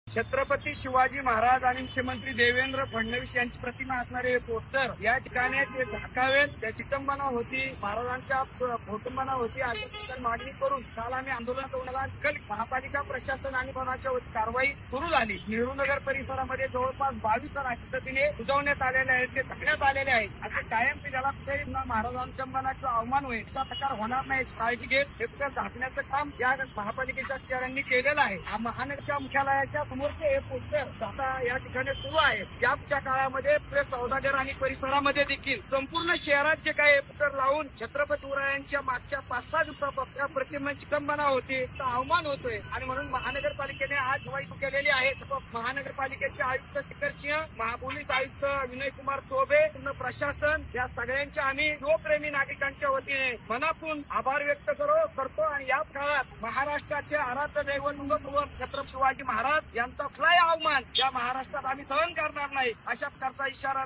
छत्रपती शिवाजी महाराज आणि मुख्यमंत्री देवेंद्र फडणवीस यांची प्रतिमा असणारे हे पोस्टर या ठिकाणी ते झाकावेत. त्याची विटंबना होती, महाराजांच्या फोटोंबना होती अशा मागणी करून काल आम्ही आंदोलन करून महापालिका प्रशासन आणि कोणाच्या कारवाई सुरू झाली. नेहरूनगर परिसरामध्ये जवळपास 22 टन अशा पद्धतीने बुजवण्यात आलेले आहेत, ते झाकण्यात आलेले आहेत. आता कायम त्याला कुठेही महाराजांच्या मनाचा अवमान होईल असा प्रकार होणार नाही काळजी घेत हे पुढे झाकण्याचं काम या महापालिकेच्या अधिकाऱ्यांनी केलेलं आहे. महानगरच्या मुख्यालयाच्या समोरचे हे पोस्टर आता या ठिकाणी सुरू आहे. याच्या काळामध्ये सौदागर आणि परिसरामध्ये देखील संपूर्ण शहरात जे काही पोस्टर लावून छत्रपती शिवरायांच्या मागच्या 5-6 दिवसापासून प्रतिमांची विटंबना होती, अवमान होतोय आणि म्हणून महानगरपालिकेने आज कारवाई केलेली आहे. महानगरपालिकेचे आयुक्त शिखर सिंह, पोलीस आयुक्त विनय कुमार चौबे, प्रशासन या सगळ्यांच्या आम्ही शिवप्रेमी नागरिकांच्या वतीने मनातून आभार व्यक्त करतो आणि या काळात महाराष्ट्राचे आराध्य दैवत छत्रपती शिवाजी महाराज यांचा कुठलाही अवमान या महाराष्ट्रात आम्ही सहन करणार नाही अशा प्रकारचा इशारा